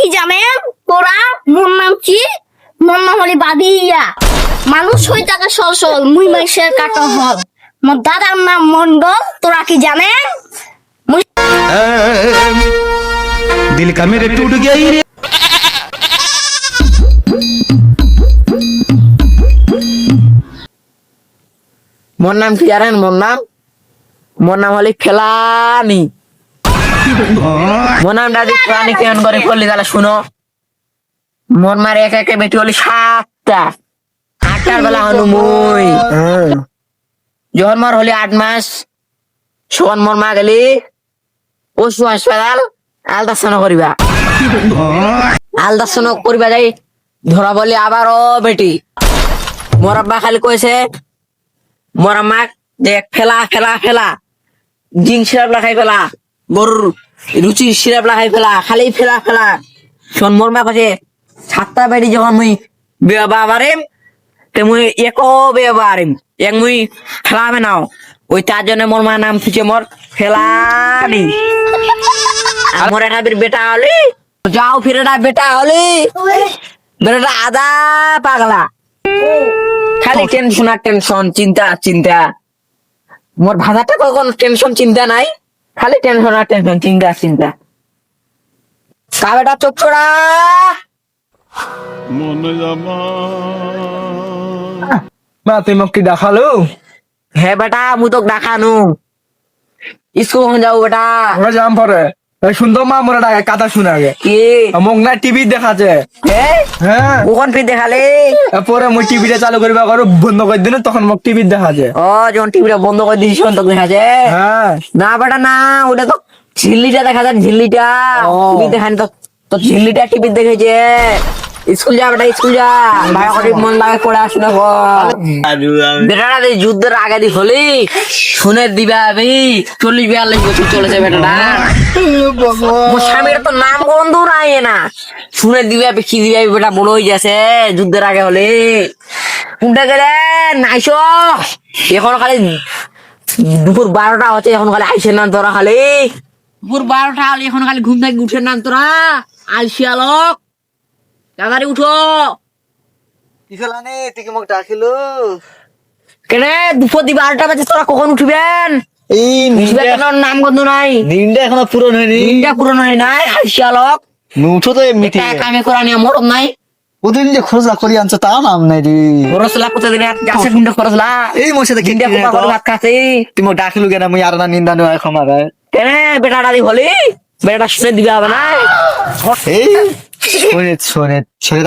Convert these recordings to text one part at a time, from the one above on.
কি জানেন তোরা? মোর নাম কি? মোর নাম হলি বাদিয়া। মানুষ হই তাকে সল মুই মাইশের কাটা হল। মোর দাদার নাম মন্ডল। তোরা কি জানেন? दिल का मेरे टूट गया ही रे। মোর নাম কি জানেন? মোর নাম হলি ফেলানি। মোর নাম দাদি ফেলানি কেমন করে করলি তাহলে শুনো। মোর মার এক একে বেটি হলি 7টা। 8টার বেলা হনু মুই। যখন মোর হলি 8 মাস সখন মোর মা গেলি পশু হাসপাতাল আলট্রাসাউন্ড করিবা। আলট্রাসাউন্ড করিবা যাই ধরা বলি আবার ও বেটি মোর আব্বা খালি কইছে মোর আমাক দেখ ফেলা ফেলা ফেলা জিং সিরাপ লাগাই ফেলা গরুর রুচি সিরাপ লাগাই ফেলা খালি ফেলা ফেলা শোন মোর মা কাছে 7টা বেটি যখন মুই বেবা বারিম তে মুই একো বেবা বারিম এক মুই ফেলাবে নাও ওই তার জন্য মোর মা নাম থুছে মোর ফেলানি। আর মোর একটা বেটা হলি যাও ফিরেটা বেটা হলি বেটা আদা পাগলা খালি টেনশন আর টেনশন চিন্তা চিন্তা। মোর ভাষাটা কখন টেনশন চিন্তা নাই খালি টেনশন আর টেনশন চিন্তা চিন্তা। কা বেটা চোখ ছোড়া মা তুই মোক কি দেখালো? হে বেটা মু তোক দেখানু স্কুল যাও বেটা। ওরা যাম পরে সুন্দর মা মোরা ডাকে কথা শুনে আগে কি মোক না টিভি দেখাছে। হ্যাঁ ওখান ফির দেখালে পরে মুই টিভিটা চালু করিবা করো বন্ধ করে দিন তখন মোক টিভি দেখাছে। ও যখন টিভিটা বন্ধ করে দিয়েছি তোকে দেখাছে। হ্যাঁ না বেটা না ওটা তো ঝিল্লিটা দেখা যায় ঝিল্লিটা টিভি দেখানি তো তো ঝিল্লিটা টিভি দেখেছে। স্কুল যা বেটা স্কুল যা ভাই করে মন লাগে পড়াশোনা কর। বেটাটা যুদ্ধের আগে দি হলি শুনে দিবা আমি 40-42 বছর চলেছে বেটাটা। মোর স্বামীর তো নাম গন্ধ নাই না শুনে দিবা কি দিবা বেটা বড় হয়ে যাচ্ছে যুদ্ধের আগে হলে কোনটা গেলে নাইছো এখন খালি দুপুর 12টা হচ্ছে এখন খালি আইসের নাম তোরা খালি দুপুর 12টা হলে এখন খালি ঘুম থেকে উঠে নাম তোরা আলসিয়ালক তাড়াতাড়ি উঠো। কি ফেলানি তুই কি মোক ডাকিলো? কেনে দুপুর 12টা বাজে তোরা কখন উঠবেন? এই নাম গন্ধ নাই দিনটা এখনো পূরণ হয়নি। দিনটা পুরনো হয় নাই আলসিয়ালক উঠো তো এমনিতে কামে করা নিয়ে মরম নাই ওদিন যে খোঁজলা করি আনছো তা নাম নাই রে। খরচলা প্রতিদিন গাছের গুন্ডে খরচলা এই মোর সাথে দিনটা কোপা করে ভাত খাচ্ছে। তুই মোক ডাকিলো কেন মুই আর না নিন্দা নয় ক্ষমা গায়। কেনে বেটা দাদি হলি বেটা শুনে দিবে হবে না। এই শোনে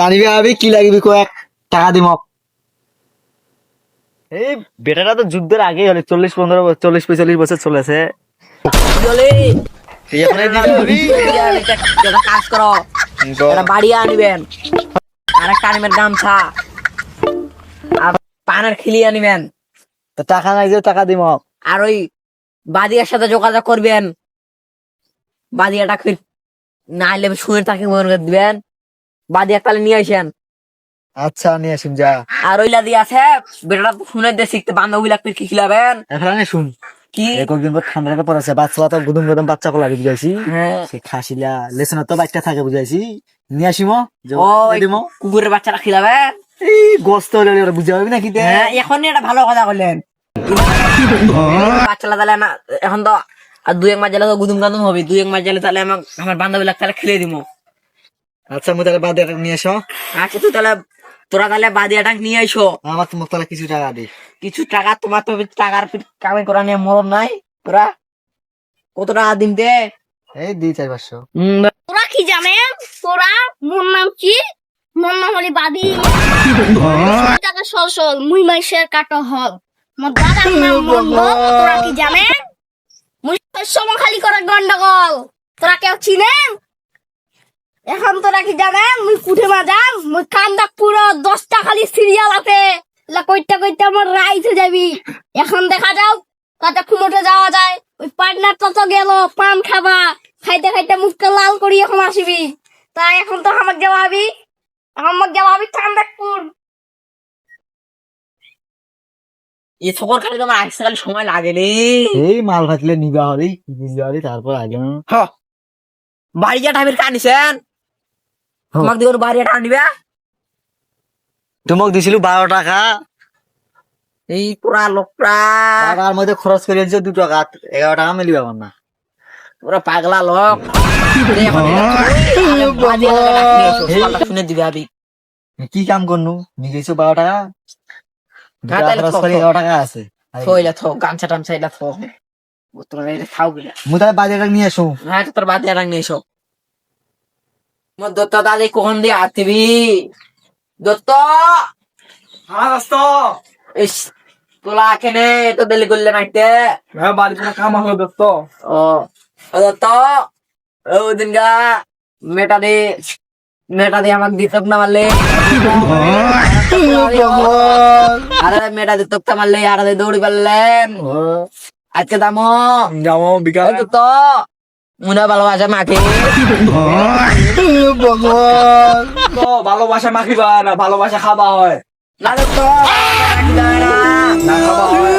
আনিবি আবি কি লাগিবি কয়েক টাকা দিমক। এই বেটাটা তো যুদ্ধের আগেই হলে 40-45 বছর চলেছে। কাজ করো বাড়ি আনিবেন আর একটা আনিবেন গামছা আর পানের খিলি আনিবেন তো টাকা নাই যে টাকা দিমক। আর ওই বাদিয়ার সাথে যোগাযোগ করবেন বাদিয়াটা না এলে শুনে তাকে মনে করে দিবেন বাদিয়া তাহলে নিয়ে আসেন। আচ্ছা নিয়ে আসুন যা। আর ওইলা দিয়ে আছে বেটাটা শুনে দিয়ে শিখতে বান্ধবী লাগবে কি খিলাবেন এখন শুন কি কয়েকদিন পর ঠান্ডা পড়েছে বাচ্চা তো গুদুম গুদুম বাচ্চা কলা বুঝাইছি। হ্যাঁ সে খাসিলা লেসন তো বাচ্চা থাকে বুঝাইছি নিয়ে আসিম ও কুকুরের বাচ্চাটা খিলাবেন। এই গোস্ত হলে ওরা বুঝা হবে নাকি? হ্যাঁ এখন এটা ভালো কথা বললেন বাচ্চালা তাহলে না এখন তো আর 2-1 মাস গেলে তো গুদুম গাদুম হবে 2-1 মাস গেলে তাহলে আমার বান্ধবী লাগ তাহলে খেলে দিব। আচ্ছা মুই তাহলে বাদে নিয়ে এসো। আচ্ছা তুই তাহলে তোরা তাহলে বাদিয়াটা নিয়ে আইসো। আমার তো তাহলে কিছু টাকা দি। কিছু টাকা তোমার তো টাকার কামাই করা নিয়ে মরম নাই তোরা কত টাকা দিন দে? এই 200-500। তোরা কি জানেন? তোরা মোর নাম কি? মোর নাম হলি বাদিয়া। তাকে সল মুই মাইশের কাটা হল। মোর দাদার নাম মন্ডল। তোরা কি জানেন? মুই সময় খালি করে গন্ডগোল। তোরা কেউ চিনেন? এখন তোরা কি জানেন? মুই কুঠে মাজাম মুই কান্দা পুরো 10টা খালি সিরিয়াল আছে কইটা কইটা আমার রাইট হয়ে যাবি। এখন দেখা যাও তাতে খুমটে যাওয়া যায় ওই পার্টনার তো গেল পান খাবা খাইতে খাইতে মুখটা লাল করি এখন আসবি তাই এখন তো আমাকে যাওয়াবি কান্দাপুর। এ সকল খালি তোমার আসতে খালি সময় লাগে রে। এই মাল ভাজলে নিবা হলি তারপর আগে বাড়ি যা ঠাবির কানিছেন তোমাকে দিয়ে বাড়ি টাকা নিবে তোমাক দিছিলো 12 টাকা, এই পুরা লোকরা টাকার মধ্যে খরচ করে দিছো 2 টাকা, 11 টাকা মিলিবে আমার না। পুরা পাগলা লোক শুনে দিবে আবি কি কাম করনু নিয়েছো 12 টাকা, হ্যাঁ, তাহলে খরচ থাক, করে থাক। 11 টাকা আছে। থইলা থো গামছা টামছা এটা থো তোরা এটা খাও গিলা মু তাহলে বাজারে নিয়ে আসো। হ্যাঁ তোর বাদ দিয়ে রাখ নেই সব মোর দত্ত দাদি কখন দিয়ে আতিবি দত্ত হ্যাঁ দোস্ত, ইস তোলা কেনে তো দেলি করলে নাইতে হ্যাঁ বাড়িতে না কাম হলো দোস্ত। ও দত্ত ও দিন গা মেটা দে আমাকে দিতক না মারলে আরে মেটা দিতক না মারলে আর দৌড়ি পারলেন আজকে দামো যাবো বিকালে। তো মনে ভালোবাসা মাকে তো ভালোবাসা মাখিবা না ভালোবাসা খাবা হয়? না তো না খাবা হয়।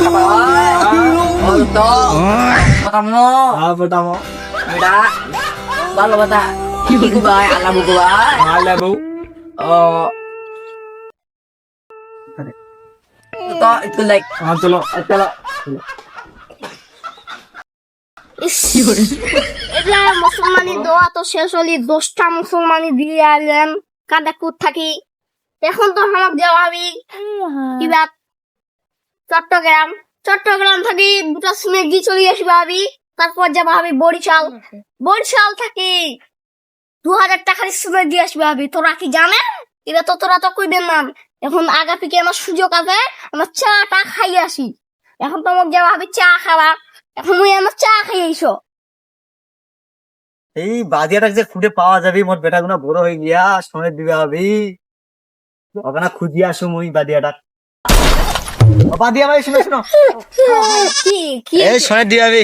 খাবা হয় ও তো কামো হ্যাঁ বতামো। মেটা ভালোবাসা কি ভাই আল্লাহ বুকু ভাই হ্যাঁ লেবু। ও তো একটু লাইক হ্যাঁ চলো চলো। ইস, এগুলা মুসলমানি দোয়া তো শেষ হলি 10টা মুসলমানি দিয়ে আইলেন কাদা কুত থাকি। এখন তো আমাক যাওয়া হবি কিবা চট্টগ্রাম থাকি 2টা সিমে গিয়ে চলে আসবি ভাবি। তারপর যাবা ভাবি বরিশাল থাকি 2000 টাকার সিমে দিয়ে আসবি ভাবি। তোরা কি জানেন? এবার তো তোরা তো কইবেন না। এখন আগা থেকে আমার সুযোগ আছে, আমার চাটা খাই আসি। এখন তো আমাকে যাওয়া হবে চা খাওয়া। এখন মুই আমার চা খাই আইসো। এই বাজিয়াটা যে খুঁটে পাওয়া যাবে, মোর বেটা গুনা বড় হয়ে গিয়া সময় দিবে হবে, ওখানে খুঁজিয়ে আসো মুই বাদিয়াটা। বাদিয়া ভাই শুনো শুনো, কি কি এই সময় দিয়ে হবে।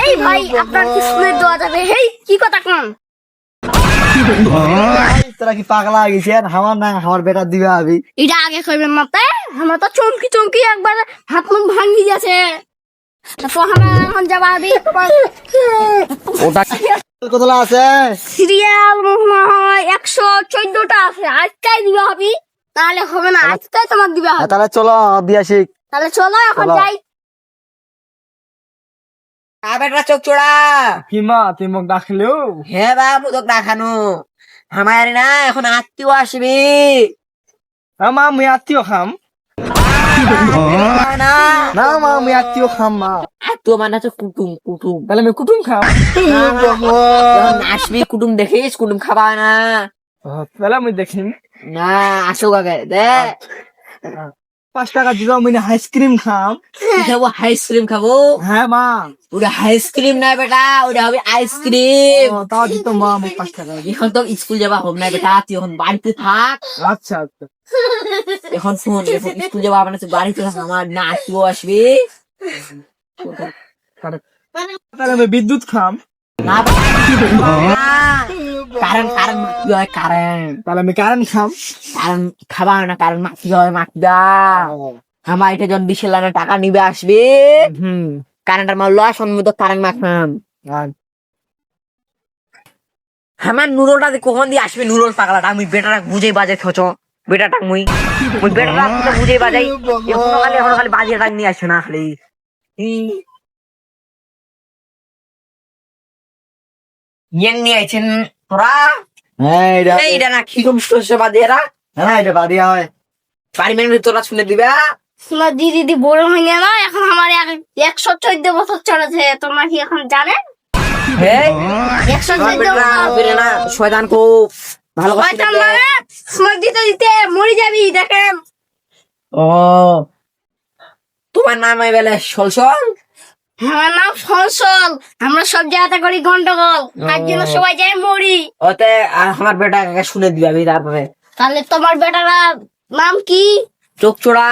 এই ভাই আপনার কি শুনে দেওয়া যাবে? হেই কি কথা কন? তোরা কি পাগলা হয়ে গেছি? আমার না আমার বেটা দিবে হবে। এটা আগে কইবেন না তাই? আমার তো চমকি একবার হাত মুখ ভাঙি গেছে। তো আমরা এখন যাবা হবে ওটা কতলা আছে? সিরিয়াল মনে হয় 114টা আছে। আজকাই দিবা হবে, তাহলে হবে না। আজকাই তোমাকে দিবা হবে। তাহলে চলো দিয়ে আসি। তাহলে চলো এখন চলো। যাই। আবেটা চোখ চোড়া কি মা তুই মোক ডাকলেও? হ্যাঁ বা মুদক দেখানো আমার না এখন আত্মীয় আসবি হ্যাঁ মা মুই আত্মীয় খাম। না না মা মুই আত্মীয় খাম মা। আত্মীয় মানে তো কুটুম তাহলে আমি কুটুম খাম। যখন আসবি কুটুম দেখিস কুটুম খাবা না তাহলে আমি দেখিম। না আসুক আগে দে 5 টাকা দিবা মুই আইসক্রিম খাম। কি খাবো আইসক্রিম খাবো হ্যাঁ মা। ওটা আইসক্রিম না বেটা ওটা হবে আইসক্রিম তাও দিত মা মোক 5 টাকা। এখন তো স্কুল যাবা হোক না বেটা তুই এখন বাড়িতে থাক আচ্ছা আচ্ছা। এখন শুন এখন স্কুল যাবা মানে তুই বাড়িতে থাক আমার না আত্মীয় আসবি তাহলে আমি বিদ্যুৎ খাম। না কারণ মাতি হয় কারণ তাহলে আমি কারেন্ট খাম। খাবা না কারণ মাতি হয় মাতিবা আমার এটা যখন 20 লাখ টাকা নিবে আসবে কারেন্টের মাল লস সম্মত কারেন্ট মাখাম আমার নুরোটা কখন দিয়ে আসবে নুরোর পাগলাটা আমি বেটাটা বুঝেই বাজাই থচ বেটাটা মুই বেটাটা বুঝেই বাজাই এখনো খালি বাজিয়ে টাক নিয়ে আসবে না খালি ইয়াং নিয়ে আইছেন তোরা হ্যাঁ এইটা না কিরম সরষে বাজিয়ে রা হ্যাঁ এটা বাদিয়া হয়। বাড়ি মেনে তোরা শুনে দিবা তোমার দিদি বড় হয়ে গেল। এখন আমার 114 বছর চলেছে। তোমরা কি এখন জানেন? হ্যাঁ 114 বেরে না শয়তান খুব ভালো শয়তান মানে সময় দিতে মরে যাবি। দেখেন ও তোমার নাম বেলে সলসল আমার নাম ফসল। আমরা সব জায়গাতে করি গন্ডগোল, তার জন্য সবাই যায় মরি। ওতে আমার বেটা শুনে দিবি তারপরে তাহলে তোমার বেটারা নাম কি? চোখ চোড়া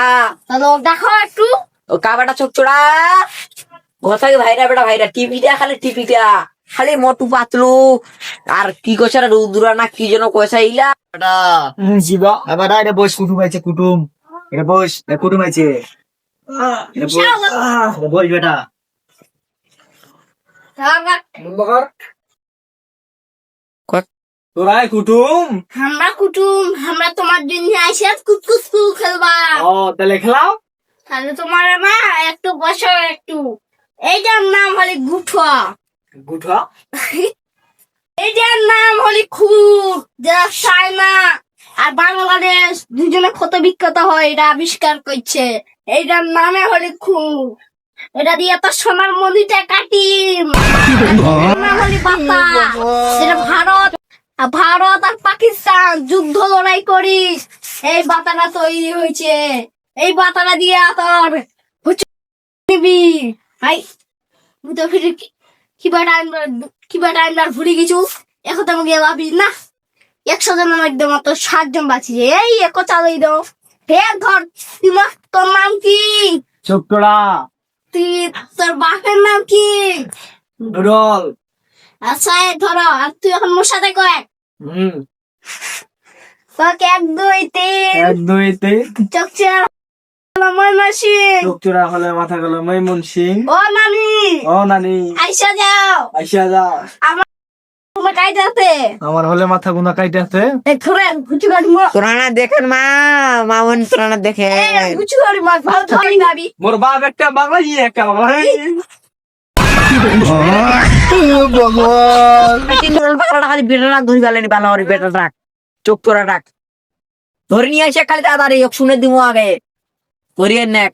তাহলে ও দেখো একটু। ও কাবাটা চোখ চোড়া কোথায় ভাইরা বেটা ভাইরা টিভিটা খালি মোটু পাতলু আর কি কইছে রুদ্রা না কি যেন কইছে ইলা বেটা জিবা এবার এটা বস, কুটুম আছে কুটুম, এটা বস, এটা কুটুম আছে, এটা বস, এটা বস বেটা। বকর তোরাই কুটুম। আমরা কুটুম, আমরা তোমার জন্য আইসি কুতকুতকু খেলবা। ও তাহলে খেলাও। তাহলে তোমার না একটু বসো একটু। এইটার নাম হলে গুঠা, গুঠা। এইটার নাম হলে খুব, যারা চায়না আর বাংলাদেশ দুজনে ক্ষত বিক্ষত হয় এটা আবিষ্কার করছে। এইটার নামে হলে খুব, এটা দিয়ে তো সোনার মন্দিরটা কাটিম। এটার নাম হলে বাতা। এটা ভারত আর পাকিস্তান যুদ্ধ লড়াই করিস, এই বাতাটা তৈরি হয়েছে। এই বাতাটা দিয়ে তোর হচ্ছে নিবি। হাই তুই তো ফিরে কিবা টাইম ভুলে গেছু। এখন তো আমাকে ভাবি না 100 জনের মধ্যে মাত্র 7 জন বাঁচিয়ে এই এক চালাই দাও। হে ধর তোর নাম কি? চোখটোড়া। তুই তোর বাপের নাম কি? ডুডল। আচ্ছা এই ধরো, আর তুই এখন মোর সাথে কয়েক হুম। তোকে 1 2 3 1 2 3। চোখ চেয়ার মাসি। চোখটোড়া হলে মাথা গেল মৈমন সিং। ও নানি, ও নানি আইসা যাও। আইসা যাও। তোমার কাইটাতে আমার হলে মাথা গুনা কাইটাছে। ঘুরেন গুচু গাড়ি মা। তোরা না দেখেন মামন তোরা না দেখে গুচু গাড়ি মা ভালো ধরি ভাবি। মোর বাপ একটা বাংলা ই একটা বাংলা। পাকড়া খালি বেটা রাখ ধরি পালেনি ভালো হরি বেটা রাখ চোখ তোরা রাখ ধরে নিয়ে এসে খালি তাড়াতাড়ি শুনে দিব আগে ধরিয়ে নেক